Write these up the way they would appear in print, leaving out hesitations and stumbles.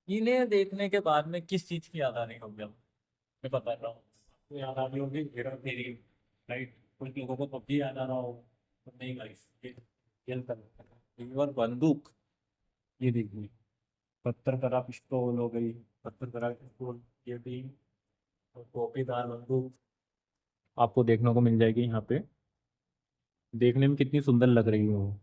इन्हें देखने के बाद में किस चीज की याद आनी होगी अब मैं बता रहा हूँ। तो याद आ रही होगी हेरा फेरी, राइट। कुछ लोगों को पबजी याद आ रहा हो, तो नहीं गाइस, ये खेल कर और बंदूक, ये देखिए, 72 पिस्तौल हो गई, 72 पिस्तौल, ये भी, और टोपीदार बंदूक आपको देखने को मिल जाएगी यहाँ पे। देखने में कितनी सुंदर लग रही है वो।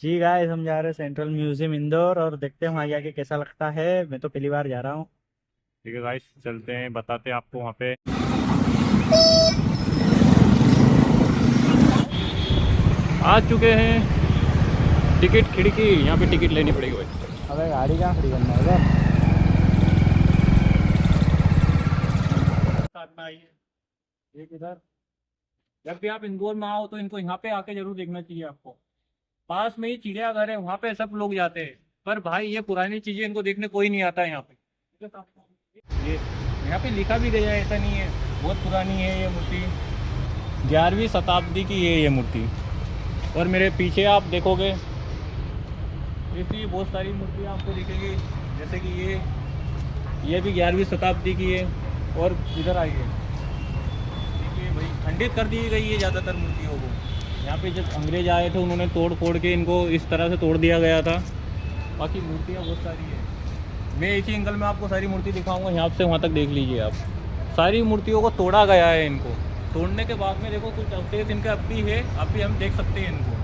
जी गाइस, हम जा रहे हैं सेंट्रल म्यूजियम इंदौर और देखते हैं वहाँ जाके कैसा लगता है। मैं तो पहली बार जा रहा हूँ। ठीक है गाइस, चलते हैं, बताते हैं आपको वहाँ पे। आ चुके हैं, टिकट खिड़की, यहाँ पे टिकट लेनी पड़ेगी भाई। अबे गाड़ी कहाँ खड़ी करना है इधर। साथ में आइए, एक इधर। जब भी आप इंदौर में आओ तो इनको यहाँ पे आके जरूर देखना चाहिए आपको। पास में ही चिड़ियाघर है, वहाँ पे सब लोग जाते हैं। पर भाई ये पुरानी चीजें इनको देखने कोई नहीं आता है यहाँ पे। ये यहाँ पे लिखा भी गया है, ऐसा नहीं है। बहुत पुरानी है ये मूर्ति, 11वीं शताब्दी की है ये मूर्ति। और मेरे पीछे आप देखोगे ऐसी बहुत सारी मूर्तियाँ आपको दिखेगी, जैसे कि ये भी 11वीं शताब्दी की है। और इधर आइए, देखिए भाई, खंडित कर दी गई है ज़्यादातर मूर्तियों को। यहाँ पे जब अंग्रेज आए थे उन्होंने तोड़ फोड़ के इनको इस तरह से तोड़ दिया गया था। बाकी मूर्तियाँ बहुत सारी है। मैं इसी एंगल में आपको सारी मूर्ति दिखाऊंगा, यहाँ से वहाँ तक देख लीजिए आप। सारी मूर्तियों को तोड़ा गया है इनको। तोड़ने के बाद में देखो कुछ अवशेष इनका अब भी है, अब भी हम देख सकते हैं इनको।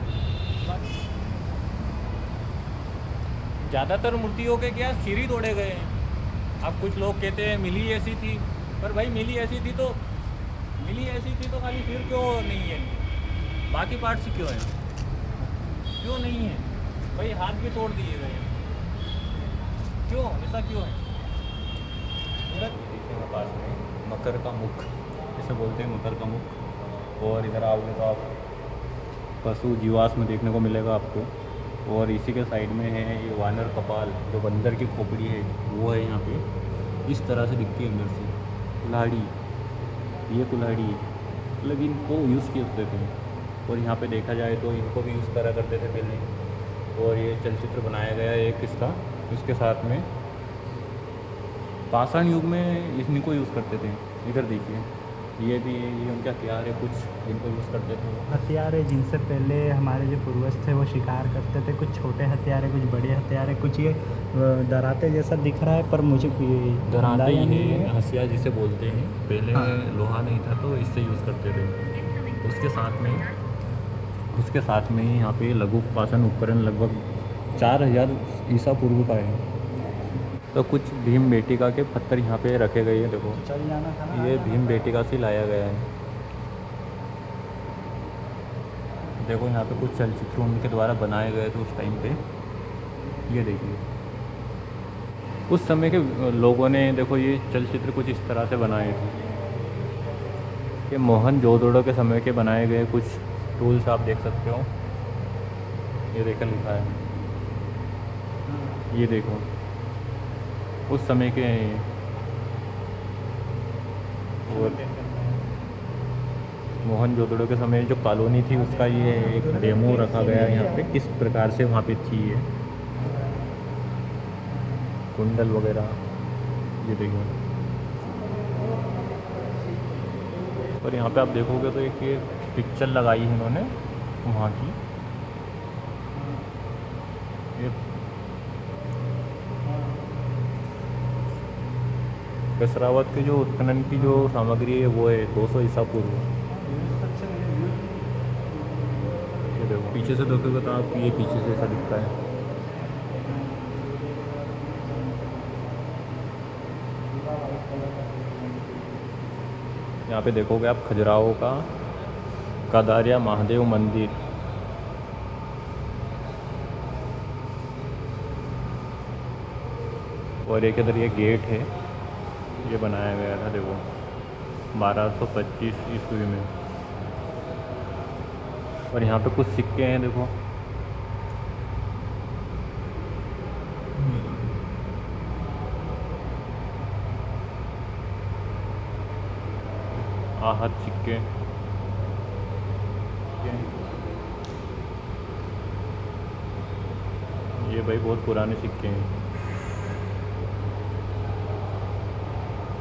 ज़्यादातर मूर्तियों के क्या सिर ही तोड़े गए हैं। अब कुछ लोग कहते हैं मिली ऐसी थी, पर भाई मिली ऐसी थी तो खाली सिर क्यों नहीं है इनके? बाकी पार्ट्स क्यों हैं? क्यों नहीं है भाई? हाथ भी तोड़ दिए गए हैं, क्यों ऐसा क्यों है? देखिएगा पास में मकर का मुख, इसे बोलते हैं मकर का मुख। और इधर आओगे तो आप पशु जीवाश्म में देखने को मिलेगा आपको। और इसी के साइड में है ये वानर कपाल, जो बंदर की खोपड़ी है वो है यहाँ पे। इस तरह से दिखती है अंदर से कुल्हाड़ी, ये कुल्हाड़ी, मतलब इनको यूज़ किए होते थे। और यहाँ पे देखा जाए तो इनको भी यूज़ करा करते थे पहले। और ये चलचित्र बनाया गया है एक इसका, इसके साथ में पाषाण युग में इनको यूज़ करते थे। इधर देखिए, ये भी, ये उनके हथियार है कुछ जिनको यूज़ करते थे। हथियार है जिनसे पहले हमारे जो पूर्वज थे वो शिकार करते थे। कुछ छोटे हथियार है, कुछ बड़े हथियार है, कुछ ये डराते जैसा दिख रहा है, पर मुझे कोई डराते अंदाजा ही नहीं है, है। हंसिया जिसे बोलते हैं। पहले हाँ। लोहा नहीं था तो इससे यूज़ करते थे। उसके साथ में उसके साथ में ही यहाँ पे लघु पाषाण उपकरण लगभग 4000 ईसा पूर्व का है। तो कुछ भीम बेटिका के पत्थर यहाँ पे रखे गए हैं, देखो। तो चल जाना था ना, आ ये जाना भीम था। बेटिका से लाया गया है। देखो यहाँ पे कुछ चलचित्र उनके द्वारा बनाए गए थे उस टाइम पे। ये देखिए, उस समय के लोगों ने, देखो ये चलचित्र कुछ इस तरह से बनाए थे। ये मोहन जोदड़ो के समय के बनाए गए कुछ टूल्स आप देख सकते हो। ये देखो लिखा है, ये देखो उस समय के। और मोहनजोदड़ो के समय जो कॉलोनी थी उसका ये एक डेमो रखा गया है यहाँ पे, किस प्रकार से वहाँ पे थी ये कुंडल वगैरह। ये देखो, और यहाँ पे आप देखोगे तो एक ये पिक्चर लगाई है इन्होंने वहाँ की। ये कसरावत के जो उत्खनन की जो सामग्री है वो है 200 ईसा पूर्व। ये देखो, पीछे से देखोगे तो आप, ये पीछे से ऐसा दिखता है। यहाँ पे देखोगे आप खजुराहो का कादारिया महादेव मंदिर। और एक इधर ये गेट है, ये बनाया गया था देखो 1225 ईस्वी में। और यहाँ पे कुछ सिक्के हैं देखो। आहत सिक्के, ये ये भाई बहुत पुराने सिक्के हैं,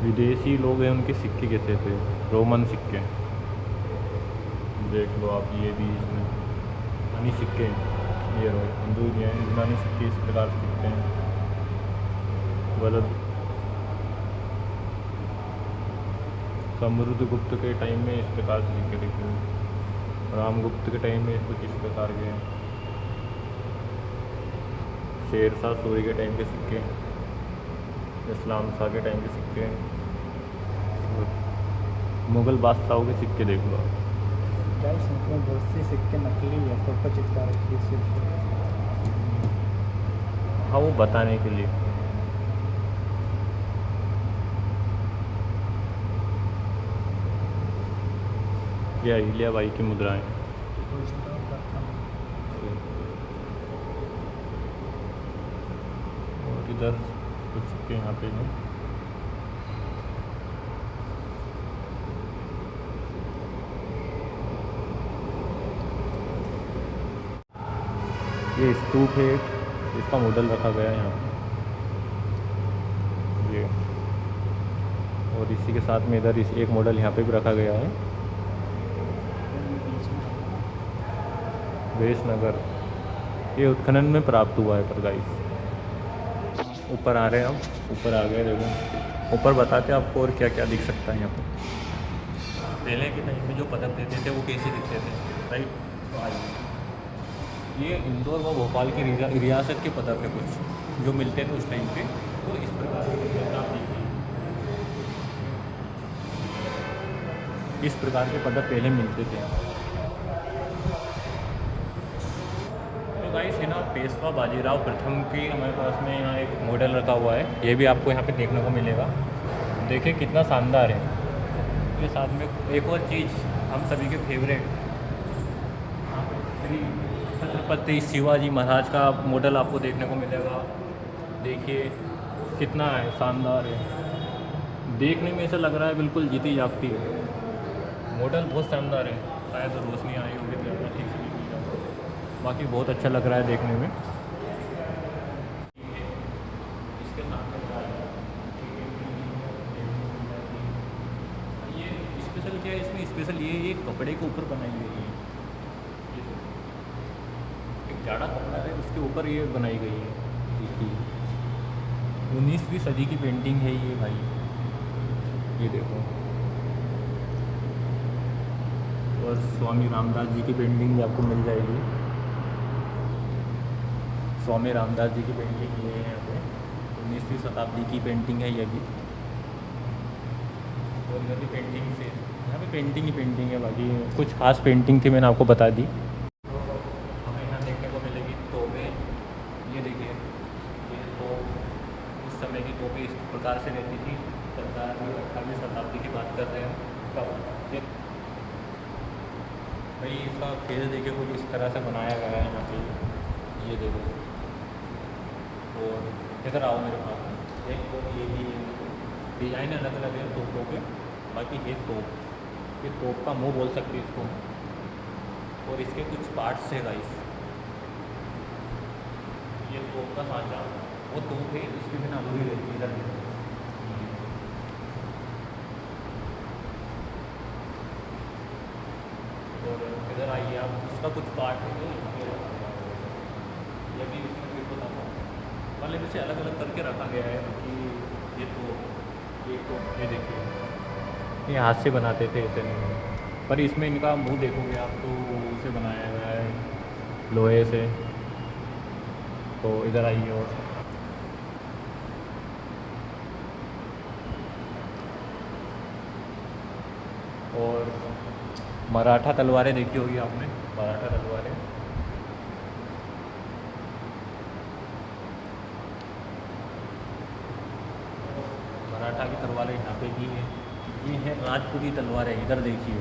विदेशी लोग हैं उनके सिक्के कैसे थे, रोमन सिक्के। देख लो आप, ये भी इसमें यूनानी सिक्के हैं, ये रो हिंदू यूनानी सिक्के इस प्रकार से दिखते हैं। गलत समुद्रगुप्त के टाइम में इस प्रकार से सिक्के दिखे हैं, रामगुप्त के टाइम में कुछ इस प्रकार के हैं, शेरशाह सूरी के टाइम के सिक्के, इस्लाम शाह के टाइम के सिक्के, मुग़ल बादशाहों के सिक्के देख लो। गाइस मतलब बहुत सी सिक्के नकली है, फोटो चिपका रखी है सिर्फ। हाँ, वो बताने के लिए। ये अहिल्या बाई की मुद्राएं, और इधर कुछ सिक्के यहाँ पे हैं। ये स्तूप है, इसका मॉडल रखा गया है यहाँ पे, ये। और इसी के साथ में इधर एक मॉडल यहाँ पे भी रखा गया है, वेशनगर। ये उत्खनन में प्राप्त हुआ है। पर गाइस ऊपर आ रहे हैं हम, ऊपर आ गए, देखो ऊपर बताते हैं आपको और क्या क्या दिख सकता है यहाँ पर। पहले के टाइम में जो पदक देते थे वो कैसे दिखते थे, राइट। ये इंदौर व भोपाल की रियासत के पदक है कुछ जो मिलते थे उस टाइम पे, तो इस प्रकार के पदक आप देखिए, इस प्रकार के पदक पहले मिलते थे। तो गाइस है ना, पेशवा बाजीराव प्रथम की हमारे पास में यहाँ एक मॉडल रखा हुआ है, ये भी आपको यहाँ पे देखने को मिलेगा। देखिए कितना शानदार है। ये साथ में एक और चीज़ हम सभी के फेवरेट, श्री छत्रपति शिवाजी महाराज का मॉडल आपको देखने को मिलेगा। देखिए कितना है, शानदार है, देखने में ऐसा लग रहा है बिल्कुल जीती जागती है। मॉडल बहुत शानदार है, शायद रोशनी आई होगी तो अपना ठीक से नहीं जाएगा, बाकी बहुत अच्छा लग रहा है देखने में। इसके साथ ये स्पेशल क्या है, इसमें स्पेशल ये एक कपड़े के ऊपर बनाई गई है, जाड़ा कपड़ा है उसके ऊपर ये बनाई गई है। देखिए 19वीं सदी की पेंटिंग है ये भाई, ये देखो। और स्वामी रामदास जी की पेंटिंग भी आपको मिल जाएगी, स्वामी रामदास जी की पेंटिंग ये है यहाँ पे, 19वीं शताब्दी की पेंटिंग है ये भी। और इधर भी पेंटिंग से, यहाँ पे पेंटिंग ही पेंटिंग है, बाकी कुछ खास पेंटिंग थी मैंने आपको बता दी। समय की तोपें इस प्रकार से रहती थी, 18वीं शताब्दी की बात कर रहे हैं तब। भाई इसका फेस देखिए कुछ इस तरह से बनाया गया है यहाँ पे, ये देखो। और इधर आओ मेरे पास, एक तो ये भी डिज़ाइन अलग अलग है तोपों के, बाकी ये तोप, ये तोप का मुँह बोल सकते हैं इसको। और इसके कुछ पार्ट्स है गाइस, ये तोप का सांचा, वो तोप है, इसके बिना अधूरी रहती है। इधर और इधर आइए आप, इसका कुछ पार्ट है ये भी इसमें फिर बताता हूँ, मतलब इसे अलग अलग करके रखा गया है कि ये तो ये देखिए, ये हाथ से बनाते थे ऐसे नहीं, पर इसमें इनका मुंह देखोगे आप तो उसे बनाया गया है लोहे से। तो इधर आइए, और मराठा तलवारें देखी होगी आपने, मराठा तलवारें। मराठा की तलवारें यहाँ पे भी है, ये है राजपूती तलवारें, इधर देखिए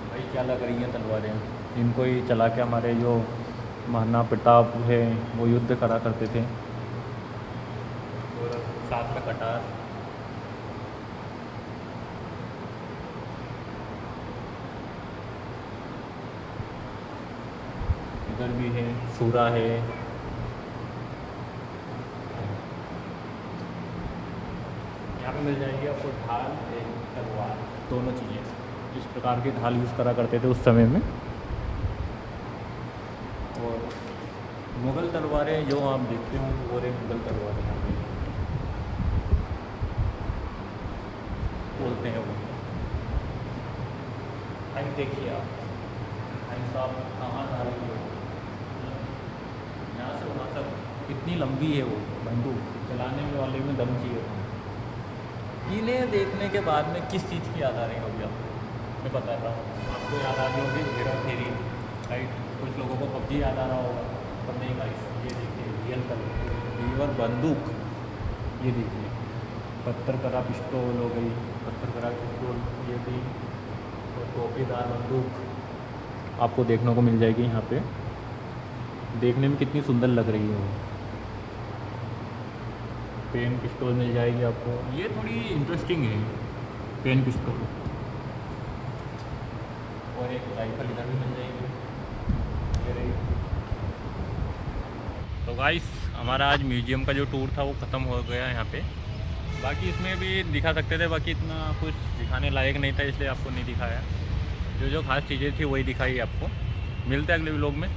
भाई क्या लग रही हैं तलवारें। इनको ही चला के हमारे जो महाराणा प्रताप है वो युद्ध करा करते थे। और साथ में कटार, इधर भी है, छुरा है। यहाँ पे मिल जाएगी आपको ढाल, एक तलवार, दोनों चीज़ें। इस प्रकार के ढाल यूज़ करा करते थे उस समय में। और मुग़ल तलवारें जो आप देखते हो वो रही मुग़ल तलवारें, यहाँ पे बोलते हैं वो। भाई देखिए आप, भाई साहब कहाँ जा रही है, यहाँ से वहाँ तक कितनी लंबी है वो बंदूक, चलाने वाले में दम चाहिए। इन्हें देखने के बाद में किस चीज़ की याद आ रही होगी आपको, मैं बता रहा हूँ। आपको याद आ रही होगी हेरा फेरी, राइट। कुछ लोगों को पबजी याद आ रहा होगा, पर नहीं भाई, ये देखिए रियल बंदूक। ये देखिए पत्थर करा पिस्तौल हो गई, पत्थर करा पिस्तौल, ये भी। और टोपीदार बंदूक आपको देखने को मिल जाएगी यहाँ पे। देखने में कितनी सुंदर लग रही है वो। पेन पिस्तौल मिल जाएगी आपको, ये थोड़ी इंटरेस्टिंग है पेन पिस्तौल। और एक राइफल इधर भी मिल जाएगी, ये रही। तो गाइस हमारा आज म्यूजियम का जो टूर था वो ख़त्म हो गया यहाँ पे। बाकी इसमें भी दिखा सकते थे, बाकी इतना कुछ दिखाने लायक नहीं था, इसलिए आपको नहीं दिखाया। जो जो खास चीज़ें थी वही दिखाई आपको। मिलते हैं अगले व्लॉग में।